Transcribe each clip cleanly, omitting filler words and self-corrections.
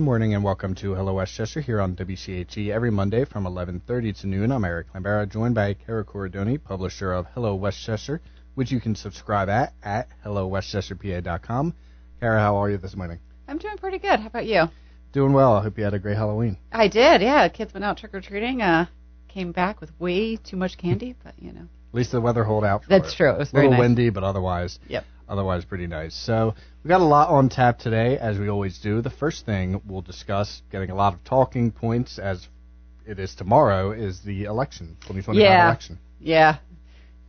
morning and welcome to Hello Westchester here on WCHE every Monday from 11:30 to noon. I'm Eric Lambera, joined by Cara Corridoni, publisher of Hello Westchester, which you can subscribe at hellowestchesterpa.com. Cara, how are you this morning? I'm doing pretty good. How about you? Doing well. I hope you had a great Halloween. I did, yeah. Kids went out trick-or-treating, came back with way too much candy, but, you know. At least the weather held out for That's it. true. It was very nice. A little windy, but otherwise pretty nice. So we got a lot on tap today, as we always do. The first thing we'll discuss, getting a lot of talking points as it is tomorrow, is the election, 2025 election. Yeah.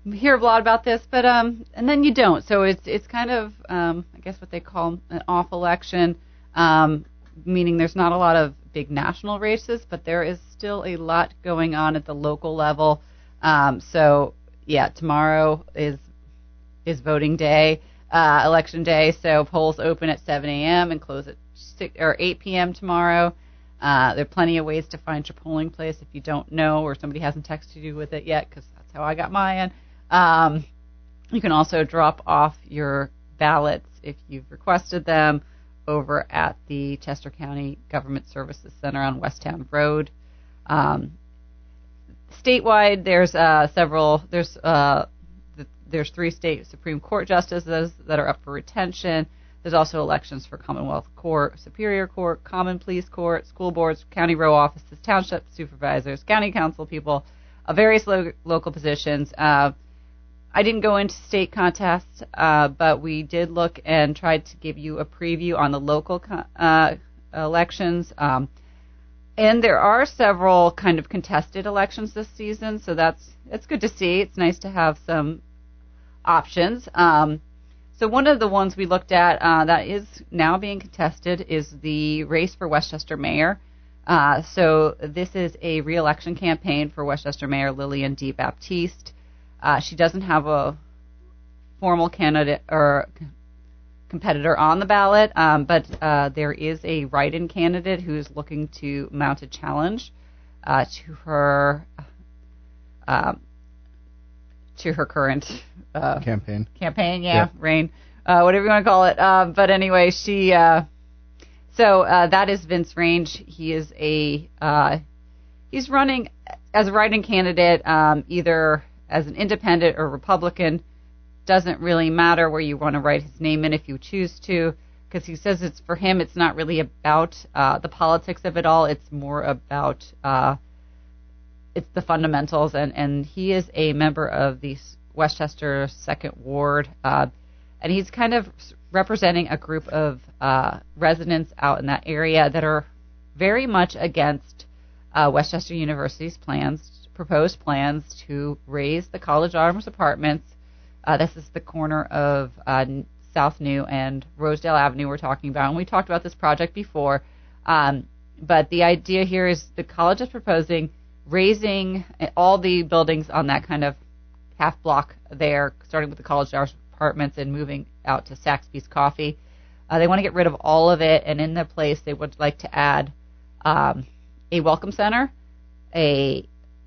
We hear a lot about this, but and then you don't. So it's kind of, I guess what they call an off election, meaning there's not a lot of big national races, but there is still a lot going on at the local level. So, yeah, tomorrow is voting day, election day, so polls open at 7 a.m. and close at 8 p.m. tomorrow. There are plenty of ways to find your polling place if you don't know or somebody hasn't texted you with it yet, because that's how I got mine. You can also drop off your ballots if you've requested them over at the Chester County Government Services Center on Westtown Road. Statewide, there's 3 state Supreme Court justices that are up for retention. There's also elections for Commonwealth Court, Superior Court, Common Pleas Court, school boards, county row offices, township supervisors, county council people, various local positions. I didn't go into state contests, but we did look and tried to give you a preview on the local elections. And there are several kind of contested elections this season, so it's good to see. It's nice to have some options. So one of the ones we looked at that is now being contested is the race for Westchester Mayor. So this is a re-election campaign for Westchester Mayor Lillian D. Baptiste. She doesn't have a formal candidate or competitor on the ballot, but there is a write-in candidate who's looking to mount a challenge to her current campaign. Reign, whatever you want to call it. But anyway, so that is Vince Range. He is he's running as a write-in candidate, either as an independent or Republican. Doesn't really matter where you want to write his name in if you choose to, because he says it's for him. It's not really about the politics of it all. It's more about it's the fundamentals. And he is a member of the Westchester 2nd Ward, and he's kind of representing a group of residents out in that area that are very much against Westchester University's proposed plans to raise the College Arms apartments. This is the corner of South New and Rosedale Avenue we're talking about. And we talked about this project before. But the idea here is the college is proposing raising all the buildings on that kind of half block there, starting with the College Arms apartments and moving out to Saxby's Coffee. They want to get rid of all of it, and in their place they would like to add a welcome center,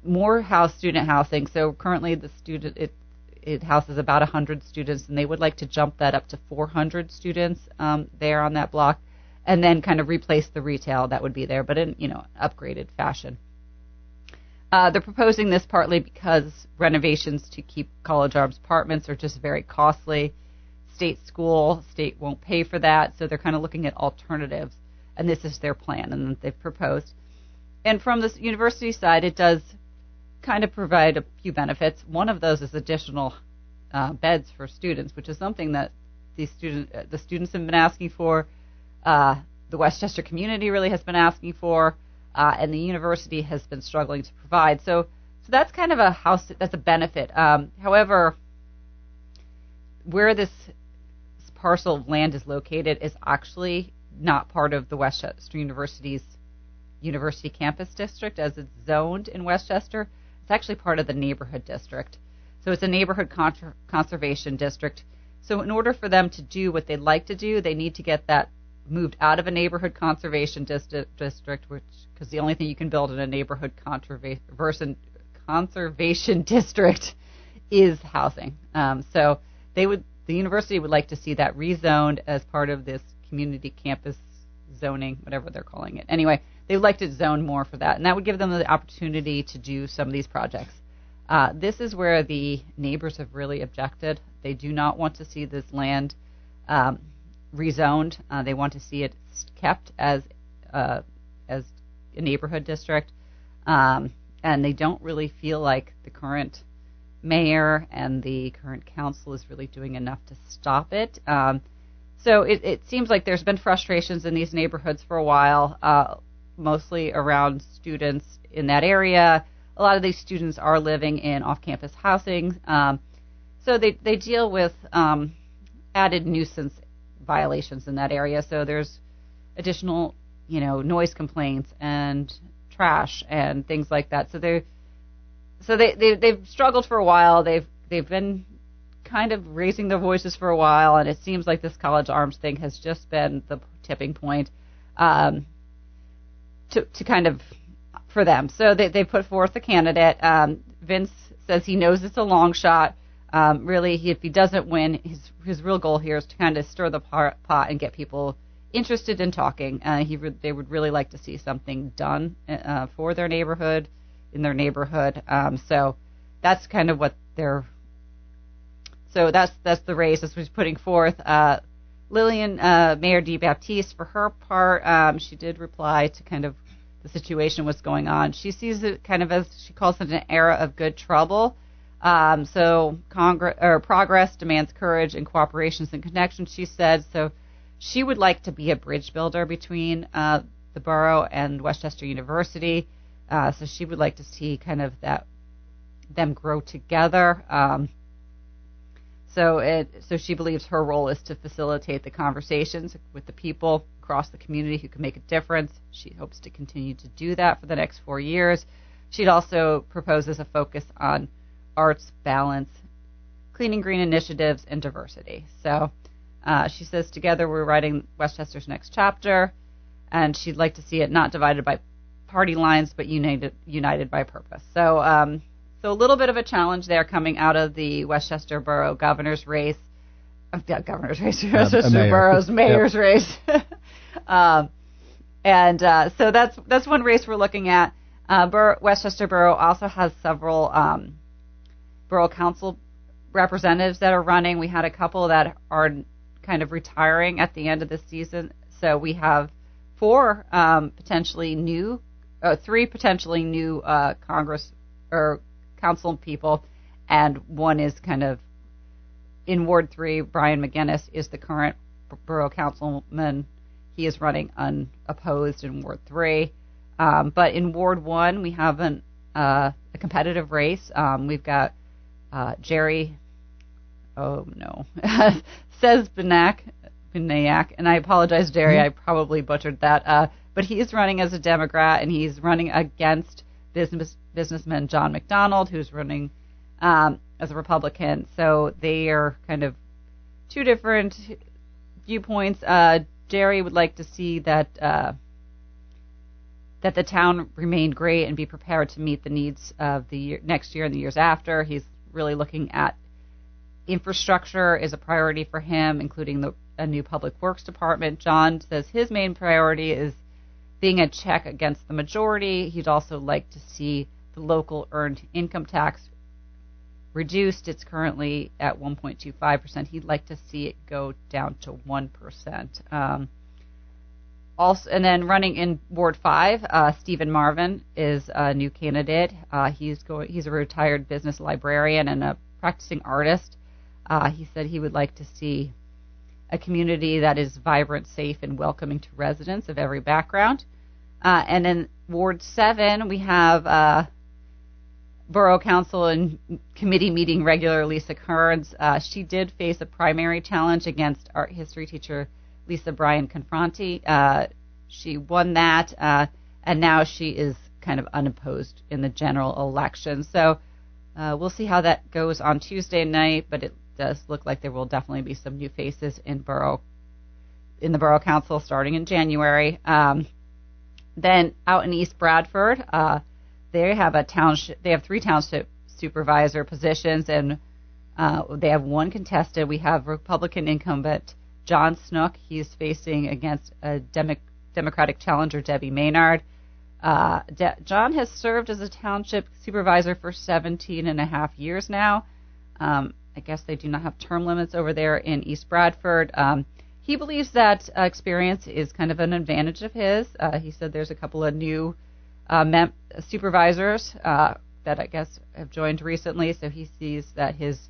more student housing. So currently it houses about 100 students, and they would like to jump that up to 400 students there on that block, and then kind of replace the retail that would be there, but in upgraded fashion. They're proposing this partly because renovations to keep College Arms apartments are just very costly. State won't pay for that, so they're kind of looking at alternatives, and this is their plan, and they've proposed. And from the university side, it does kind of provide a few benefits. One of those is additional beds for students, which is something that the students have been asking for. The Westchester community really has been asking for, and the university has been struggling to provide. So that's kind of that's a benefit. However, where this parcel of land is located is actually not part of the Westchester University's University Campus District as it's zoned in Westchester. It's actually part of the neighborhood district. So it's a neighborhood conservation district. So in order for them to do what they'd like to do, they need to get that moved out of a neighborhood conservation district, because the only thing you can build in a neighborhood conservation district is housing. So the university would like to see that rezoned as part of this community campus zoning, whatever they're calling it. Anyway, they would like to zone more for that, and that would give them the opportunity to do some of these projects. This is where the neighbors have really objected. They do not want to see this land rezoned. They want to see it kept as a neighborhood district, and they don't really feel like the current mayor and the current council is really doing enough to stop it. So it seems like there's been frustrations in these neighborhoods for a while, mostly around students in that area. A lot of these students are living in off-campus housing, so they deal with added nuisance violations in that area. So there's additional, noise complaints and trash and things like that. So they've struggled for a while. They've been kind of raising their voices for a while, and it seems like this college arms thing has just been the tipping point to kind of for them. So they put forth a candidate. Vince says he knows it's a long shot. Really, if he doesn't win, his real goal here is to kind of stir the pot and get people interested in talking. They would really like to see something done for their neighborhood, in their neighborhood. So that's kind of what they're. So that's the race that was putting forth. Lillian Mayor DeBaptiste, for her part, she did reply to kind of the situation, what's going on. She sees it kind of as, she calls it an era of good trouble. So progress demands courage and cooperations and connections, she said. So she would like to be a bridge builder between the borough and Westchester University. So she would like to see kind of them grow together. So she believes her role is to facilitate the conversations with the people across the community who can make a difference. She hopes to continue to do that for the next 4 years. She also proposes a focus on arts, balance, clean and green initiatives, and diversity. So she says, together we're writing Westchester's next chapter, and she'd like to see it not divided by party lines, but united by purpose. So a little bit of a challenge there coming out of the Westchester Borough governor's race. Westchester Borough's mayor's race. So that's one race we're looking at. Westchester Borough also has several borough council representatives that are running. We had a couple that are kind of retiring at the end of the season. So we have three potentially new Congress or council people, and one is kind of in Ward 3. Brian McGinnis is the current borough councilman. He is running unopposed in Ward 3. But in Ward 1, we have a competitive race. We've got Jerry, says Benak, and I apologize, Jerry, I probably butchered that. But he is running as a Democrat, and he's running against businessman John McDonald, who's running as a Republican. So they are kind of two different viewpoints. Jerry would like to see that the town remain great and be prepared to meet the needs of the next year and the years after. He's really looking at infrastructure is a priority for him, including a new public works department. John says his main priority is being a check against the majority. He'd also like to see the local earned income tax reduced. It's currently at 1.25%. He'd like to see it go down to 1%. Also, and then running in Ward 5, Stephen Marvin is a new candidate. He's a retired business librarian and a practicing artist. He said he would like to see a community that is vibrant, safe, and welcoming to residents of every background. And in Ward 7, we have Borough Council and Committee meeting regular Lisa Kearns. She did face a primary challenge against art history teacher Lisa Bryan Confronti. She won that, and now she is kind of unopposed in the general election. So we'll see how that goes on Tuesday night, but it does look like there will definitely be some new faces in the Borough Council starting in January. Then out in East Bradford, they have 3 township supervisor positions, and they have one contested. We have Republican incumbent John Snook. He's facing against a Democratic challenger Debbie Maynard. John has served as a township supervisor for 17 and a half years now. I guess they do not have term limits over there in East Bradford. He believes that experience is kind of an advantage of his. He said there's a couple of new supervisors that I guess have joined recently, so he sees that his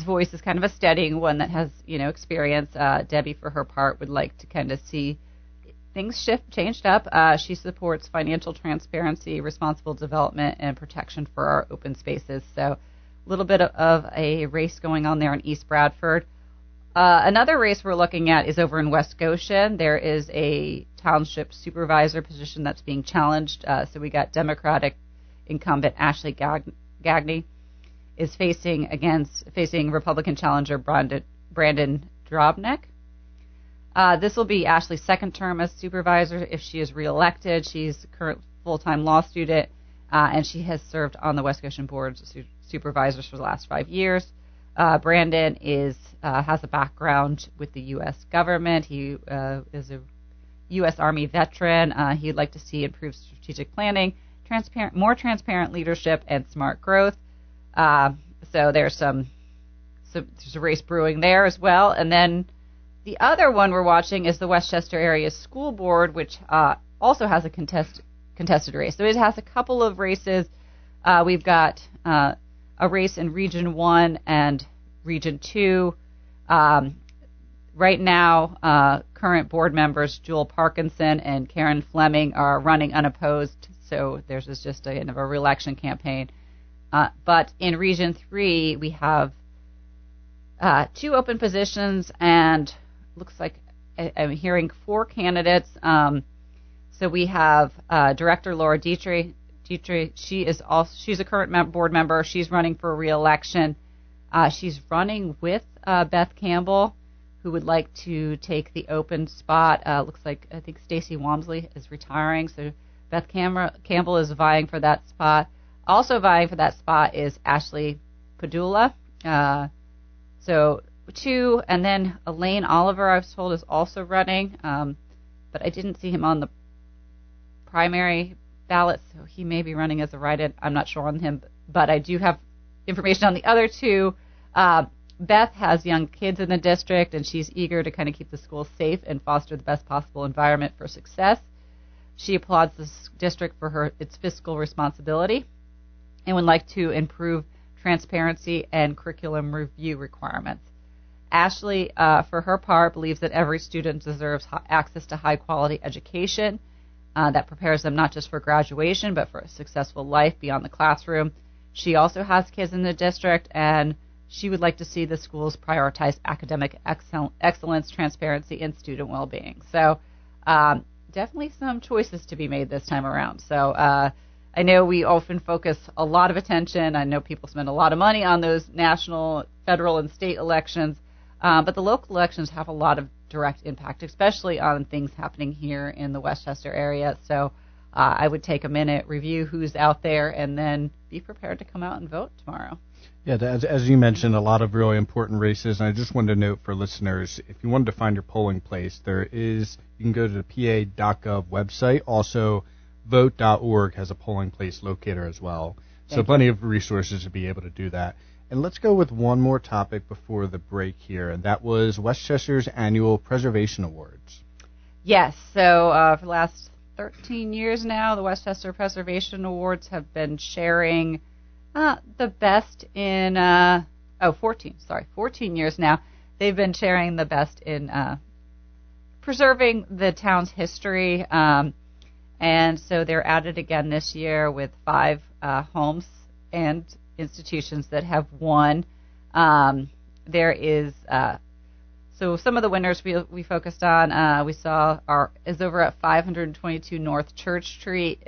voice is kind of a steadying one that has experience. Debbie, for her part, would like to kind of see things changed up. She supports financial transparency, responsible development, and protection for our open spaces. So a little bit of a race going on there in East Bradford. Another race we're looking at is over in West Goshen. There is a township supervisor position that's being challenged. So we got Democratic incumbent Ashley Gagne is facing Republican challenger Brandon Drobnik. This will be Ashley's second term as supervisor if she is reelected. She's a current full-time law student, and she has served on the West Goshen Board of Supervisors for the last 5 years. Brandon has a background with the U.S. government. He is a U.S. Army veteran. He'd like to see improved strategic planning, more transparent leadership, and smart growth. So there's a race brewing there as well. And then the other one we're watching is the Westchester Area School Board, which also has a contested race. So it has a couple of races. We've got a race in Region 1 and Region 2. Right now, current board members Jewel Parkinson and Karen Fleming are running unopposed, so there's just a kind of a re-election campaign. But in Region 3, we have 2 open positions, and looks like I'm hearing 4 candidates. So we have Director Laura Dietrich. She's a current board member. She's running for re-election. She's running with Beth Campbell, who would like to take the open spot. Looks like I think Stacey Walmsley is retiring, so Beth Campbell is vying for that spot. Also vying for that spot is Ashley Padula. So 2, and then Elaine Oliver, I was told, is also running, but I didn't see him on the primary ballot, so he may be running as a write-in. I'm not sure on him, but I do have information on the other 2. Beth has young kids in the district, and she's eager to kind of keep the school safe and foster the best possible environment for success. She applauds the district for its fiscal responsibility and would like to improve transparency and curriculum review requirements. Ashley, for her part, believes that every student deserves access to high-quality education that prepares them not just for graduation, but for a successful life beyond the classroom. She also has kids in the district, and she would like to see the schools prioritize academic excellence, transparency, and student well-being. So definitely some choices to be made this time around. So I know we often focus a lot of attention. I know people spend a lot of money on those national, federal, and state elections, but the local elections have a lot of direct impact, especially on things happening here in the Westchester area. So I would take a minute, review who's out there, and then be prepared to come out and vote tomorrow. Yeah, as you mentioned, a lot of really important races, and I just wanted to note for listeners, if you wanted to find your polling place, you can go to the pa.gov website. Also, vote.org has a polling place locator as well. So plenty of resources to be able to do that. And let's go with one more topic before the break here, and that was Westchester's annual Preservation Awards. Yes, so for the last 13 years now, the Westchester Preservation Awards have been sharing the best in 14 years now. They've been sharing the best in preserving the town's history, and so they're at it again this year with 5 homes and institutions that have won. There is so some of the winners we focused on. We saw is over at 522 North Church Street.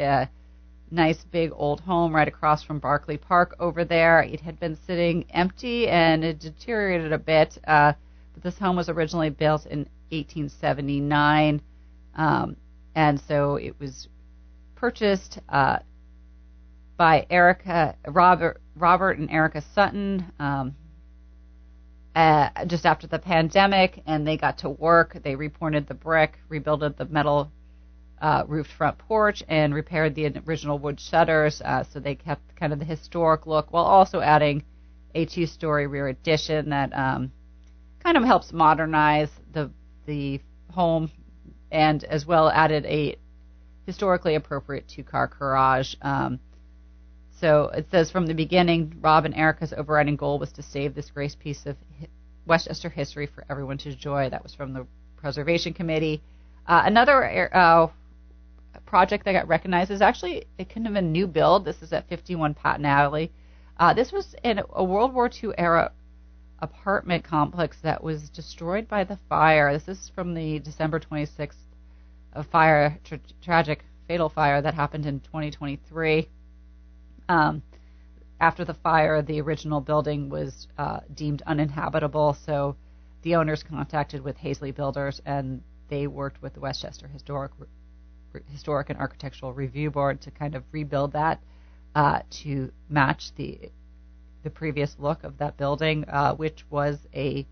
Nice big old home right across from Barclay Park over there. It had been sitting empty and it deteriorated a bit, but this home was originally built in 1879, and so it was purchased by Robert and Erica Sutton. just after the pandemic, and they got to work. They repointed the brick, rebuilt the metal roofed front porch, and repaired the original wood shutters. So they kept kind of the historic look while also adding a 2-story rear addition that kind of helps modernize the home, and as well added a historically appropriate 2-car garage. So it says, from the beginning, Rob and Erica's overriding goal was to save this great piece of Westchester history for everyone to enjoy. That was from the Preservation Committee. Another project that got recognized is actually a kind of a new build. This is at 51 Patton Alley. This was in a World War II era apartment complex that was destroyed by the fire. This is from the December 26th of fire, tragic fatal fire that happened in 2023. After the fire, the original building was deemed uninhabitable, so the owners contacted with Hazley Builders, and they worked with the Westchester Historic and Architectural Review Board to kind of rebuild that to match the previous look of that building, which was a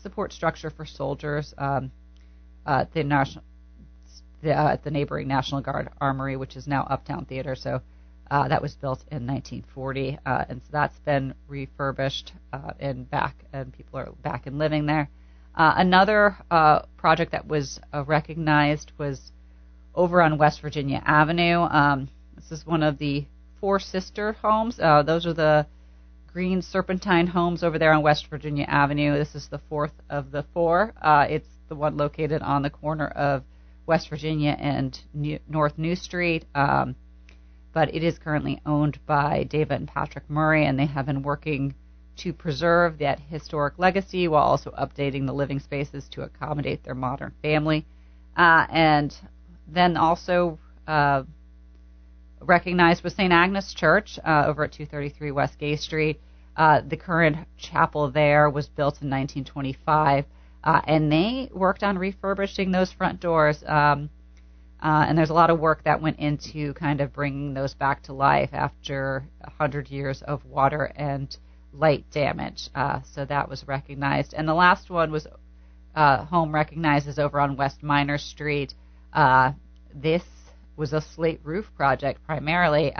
support structure for soldiers. The neighboring National Guard Armory, which is now Uptown Theater. So that was built in 1940, and so that's been refurbished and people are back and living there. Another project that was recognized was over on West Virginia Avenue. This is one of the 4 sister homes. Those are the green serpentine homes over there on West Virginia Avenue. This is the 4th of the 4. It's the one located on the corner of West Virginia and North New Street. But it is currently owned by David and Patrick Murray, and they have been working to preserve that historic legacy while also updating the living spaces to accommodate their modern family. And then also recognized was St. Agnes Church over at 233 West Gay Street. The current chapel there was built in 1925, and they worked on refurbishing those front doors. And there's a lot of work that went into kind of bringing those back to life after 100 years of water and light damage. So that was recognized. And the last one was home recognized is over on West Minor Street. This was a slate roof project primarily.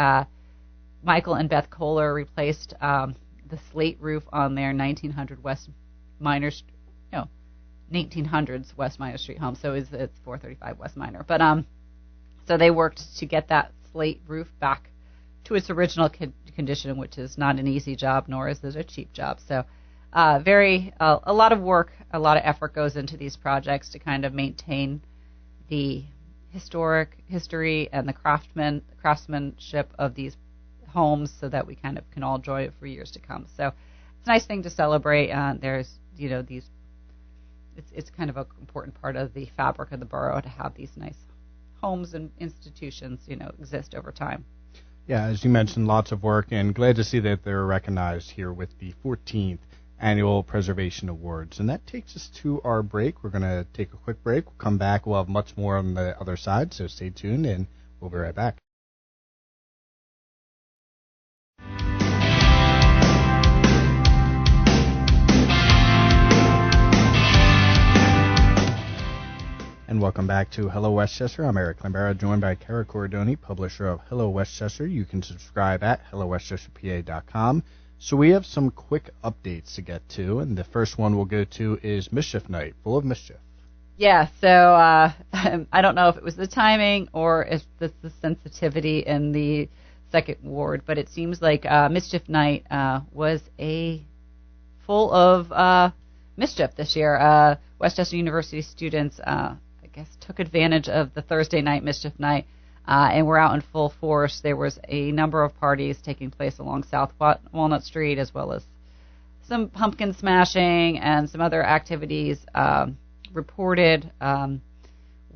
Michael and Beth Kohler replaced the slate roof on their 1900 West Minor, 1900s West Minor Street home. So it's 435 West Minor. But so they worked to get that slate roof back to its original condition, which is not an easy job, nor is it a cheap job. So a lot of work, a lot of effort goes into these projects to kind of maintain the historic history and the craftsmanship of these homes, so that we kind of can all enjoy it for years to come. So it's a nice thing to celebrate. There's these. It's kind of an important part of the fabric of the borough to have these nice homes and institutions exist over time. Yeah, as you mentioned, lots of work, and glad to see that they're recognized here with the 14th Annual Preservation Awards. And that takes us to our break. We're going to take a quick break. We'll come back. We'll have much more on the other side, so stay tuned, and we'll be right back. And welcome back to Hello Westchester. I'm Eric Lambera, joined by Cara Corridoni, publisher of Hello Westchester. You can subscribe at hellowestchesterpa.com. So we have some quick updates to get to, and the first one we'll go to is Mischief Night, full of mischief. Yeah, so I don't know if it was the timing or if it's the sensitivity in the second ward, but it seems like Mischief Night was full of mischief this year. Westchester University students took advantage of the Thursday night Mischief Night and were out in full force. There was a number of parties taking place along South Walnut Street, as well as some pumpkin smashing and some other activities reported.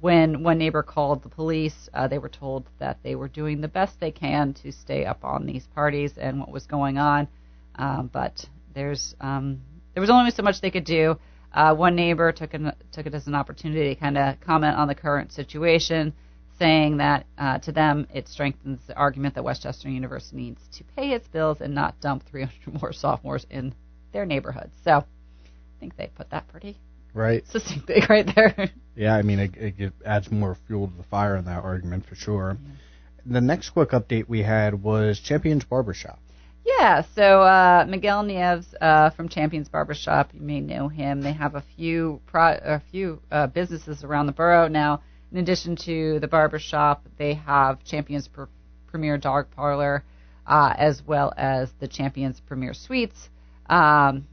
When one neighbor called the police, they were told that they were doing the best they can to stay up on these parties and what was going on, but there was only so much they could do. One neighbor took it as an opportunity to kind of comment on the current situation, saying that to them it strengthens the argument that Westchester University needs to pay its bills and not dump 300 more sophomores in their neighborhoods. So I think they put that pretty right succinctly right there. Yeah, I mean, it adds more fuel to the fire in that argument for sure. The next quick update we had was Champions Barbershop. Yeah, so Miguel Nieves from Champions Barbershop, you may know him. They have a few businesses around the borough now. In addition to the barbershop, they have Champions Premier Dog Parlor, as well as the Champions Premier Suites. And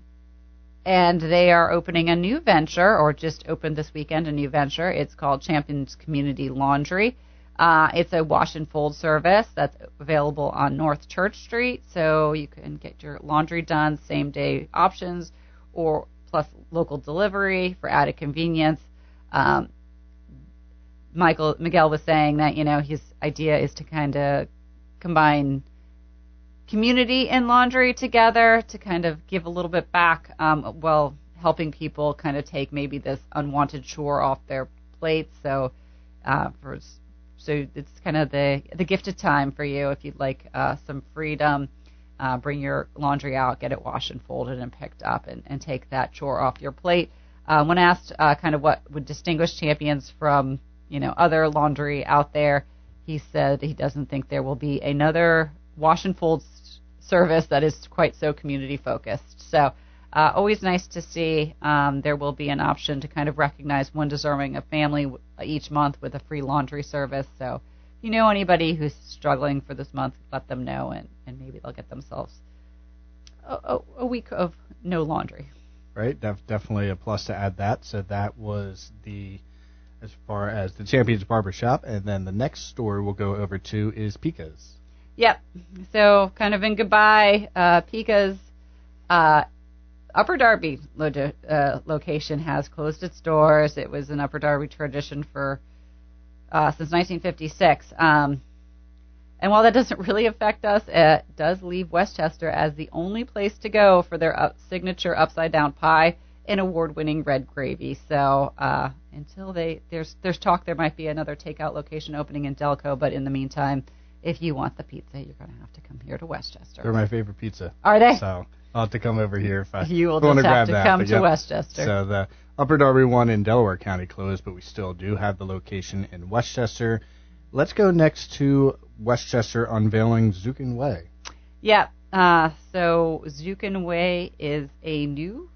they are opening a new venture, or just opened this weekend a new venture. It's called Champions Community Laundry. It's a wash and fold service that's available on North Church Street, so you can get your laundry done, same day options, or plus local delivery for added convenience. Miguel was saying that, his idea is to kind of combine community and laundry together to kind of give a little bit back, while helping people kind of take maybe this unwanted chore off their plates. So it's kind of the gift of time for you if you'd like some freedom. Bring your laundry out, get it washed and folded and picked up, and take that chore off your plate. When asked kind of what would distinguish Champions from other laundry out there, he said he doesn't think there will be another wash and fold service that is quite so community focused. So always nice to see. There will be an option to kind of recognize one deserving of family each month with a free laundry service. So if you know anybody who's struggling for this month, let them know, and maybe they'll get themselves a week of no laundry. Right, definitely a plus to add that. So that was as far as the Champions Barbershop, and then the next store we'll go over to is Pika's. Yep. So kind of in goodbye, Pika's Upper Darby location has closed its doors. It was an Upper Darby tradition for since 1956. And while that doesn't really affect us, it does leave Westchester as the only place to go for their signature upside-down pie and award-winning red gravy. So until there's talk there might be another takeout location opening in Delco, but in the meantime, if you want the pizza, you're going to have to come here to Westchester. They're my favorite pizza. Are they? So I'll have to come over here if I you will want just to have grab to come that. to Westchester. So the Upper Darby one in Delaware County closed, but we still do have the location in Westchester. Let's go next to Westchester unveiling Zukin Way. Yeah. So Zukin Way is a new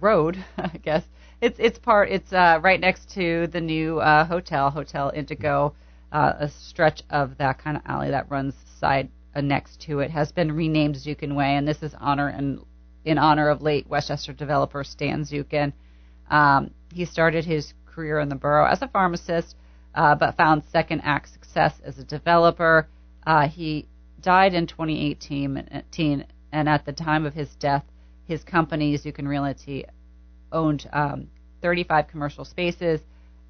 road, I guess. It's right next to the new Hotel Indigo. A stretch of that kind of alley that runs side next to it has been renamed Zukin Way, and this is in honor of late Westchester developer Stan Zukin. He started his career in the borough as a pharmacist, but found second act success as a developer. He died in 2018, and at the time of his death, his company, Zukin Realty, owned 35 commercial spaces,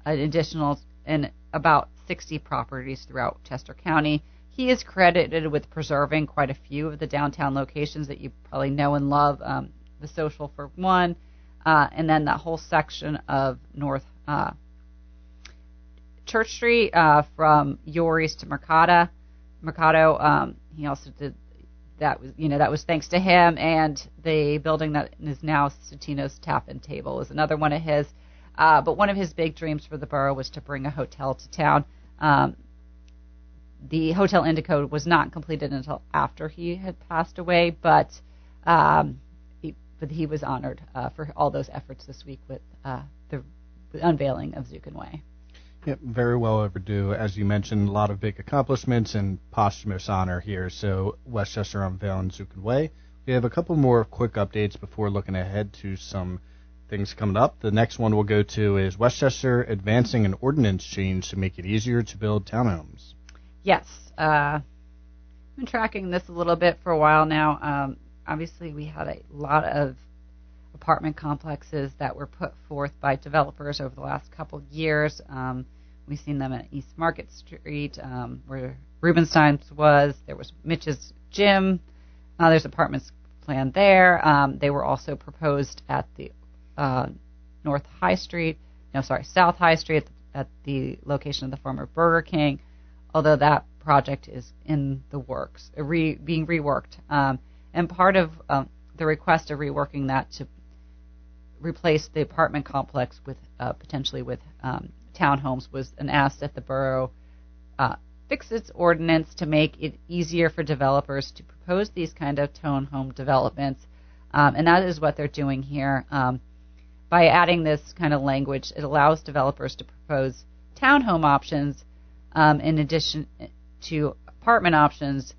an additional and about 60 properties throughout Chester County. He is credited with preserving quite a few of the downtown locations that you probably know and love, the Social for one, and then that whole section of North Church Street from Yories to Mercado. He also did that was thanks to him, and the building that is now Satino's Tap and Table is another one of his. But one of his big dreams for the borough was to bring a hotel to town. The Hotel Indigo was not completed until after he had passed away, but he was honored for all those efforts this week with the unveiling of Zukin Way. Yep, very well overdue. As you mentioned, a lot of big accomplishments and posthumous honor here. So Westchester unveiling Zukin Way. We have a couple more quick updates before looking ahead to some things coming up. The next one we'll go to is Westchester advancing an ordinance change to make it easier to build townhomes. Yes. I've been tracking this a little bit for a while now. Obviously, we had a lot of apartment complexes that were put forth by developers over the last couple of years. We've seen them at East Market Street, where Rubenstein's was. There was Mitch's Gym. There's apartments planned there. They were also proposed at the South High Street at the location of the former Burger King, although that project is in the works, being reworked. And part of the request of reworking that to replace the apartment complex with potentially with townhomes was an ask that the borough fix its ordinance to make it easier for developers to propose these kind of townhome developments, and that is what they're doing here. By adding this kind of language, it allows developers to propose townhome options in addition to apartment options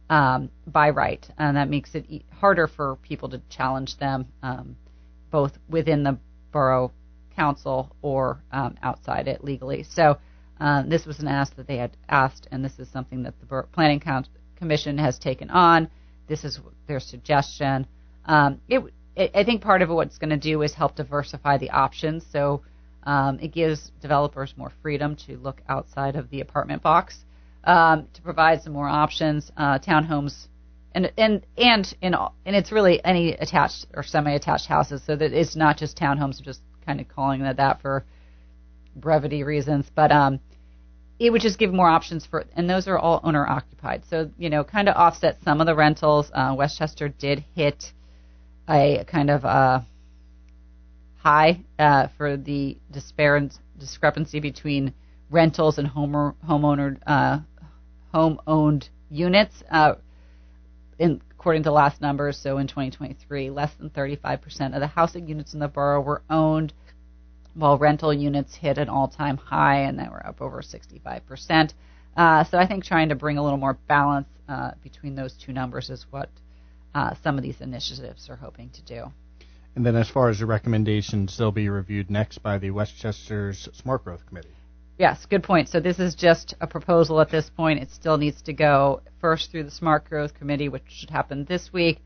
by right, and that makes it harder for people to challenge them both within the borough council or outside it legally. So this was an ask that they had asked, and this is something that the Planning Commission has taken on. This is their suggestion. I think part of what it's going to do is help diversify the options. So it gives developers more freedom to look outside of the apartment box to provide some more options. Townhomes and it's really any attached or semi-attached houses, so that it's not just townhomes. I'm just kind of calling it that for brevity reasons, but it would just give more options for, and those are all owner occupied. So kind of offset some of the rentals. Westchester did hit a kind of high for the discrepancy between rentals and home-owned units. According to last numbers, so in 2023, less than 35% of the housing units in the borough were owned, while rental units hit an all-time high, and they were up over 65%. So I think trying to bring a little more balance between those two numbers is what some of these initiatives are hoping to do. And then as far as the recommendations, they'll be reviewed next by the Westchester's Smart Growth Committee. Yes, good point. So this is just a proposal at this point. It still needs to go first through the Smart Growth Committee, which should happen this week.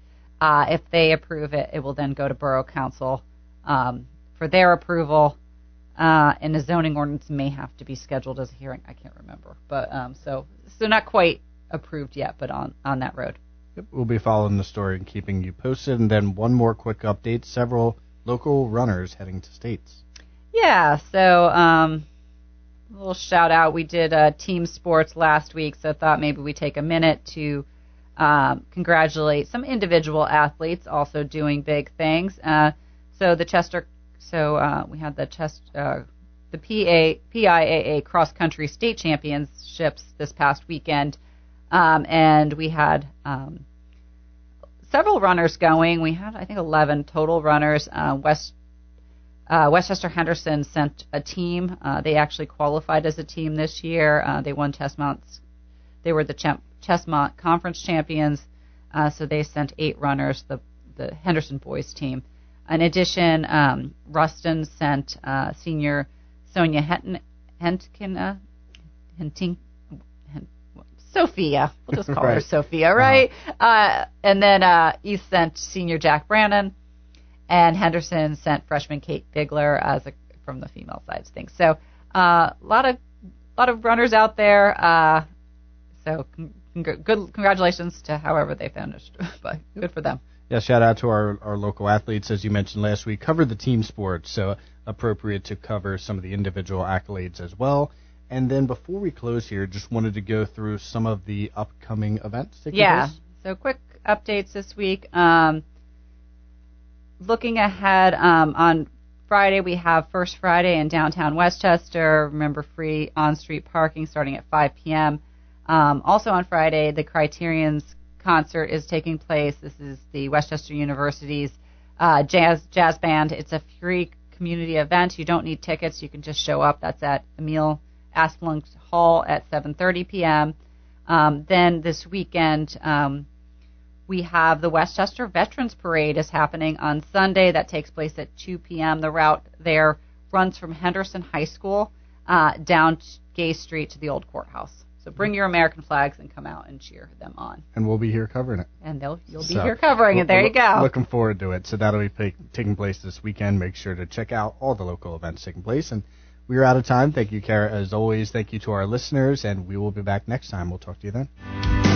If they approve it, it will then go to Borough Council for their approval. And a zoning ordinance may have to be scheduled as a hearing. I can't remember. But so not quite approved yet, but on that road. Yep, we'll be following the story and keeping you posted. And then one more quick update. Several local runners heading to states. Yeah, so a little shout out. We did team sports last week, so I thought maybe we take a minute to congratulate some individual athletes also doing big things. We had the PIAA cross country state championships this past weekend, and we had several runners going. We had, I think, 11 total runners. Westchester Henderson sent a team. They actually qualified as a team this year. They won Chestmont. They were the Chestmont Conference champions. So they sent 8 runners, the Henderson boys team. In addition, Ruston sent senior Sonia Sophia. We'll just call her Sophia, right? And then East sent senior Jack Brannon. And Henderson sent freshman Kate Bigler from the female side of things. So a lot of runners out there. So good congratulations to however they finished, but good for them. Yeah, shout out to our local athletes. As you mentioned last week, covered the team sports, so appropriate to cover some of the individual accolades as well. And then before we close here, just wanted to go through some of the upcoming events taking place. So quick updates this week. Looking ahead, on Friday, we have First Friday in downtown Westchester. Remember, free on-street parking starting at 5 p.m. Also on Friday, the Criterion's concert is taking place. This is the Westchester University's jazz band. It's a free community event. You don't need tickets. You can just show up. That's at Emil Asplund Hall at 7:30 p.m. Then this weekend, we have the Westchester Veterans Parade is happening on Sunday. That takes place at 2 p.m. The route there runs from Henderson High School down Gay Street to the old courthouse. So bring your American flags and come out and cheer them on. And we'll be here covering it. And you'll be here covering it. There you go. Looking forward to it. So that'll be taking place this weekend. Make sure to check out all the local events taking place. And we are out of time. Thank you, Cara, as always. Thank you to our listeners, and we will be back next time. We'll talk to you then.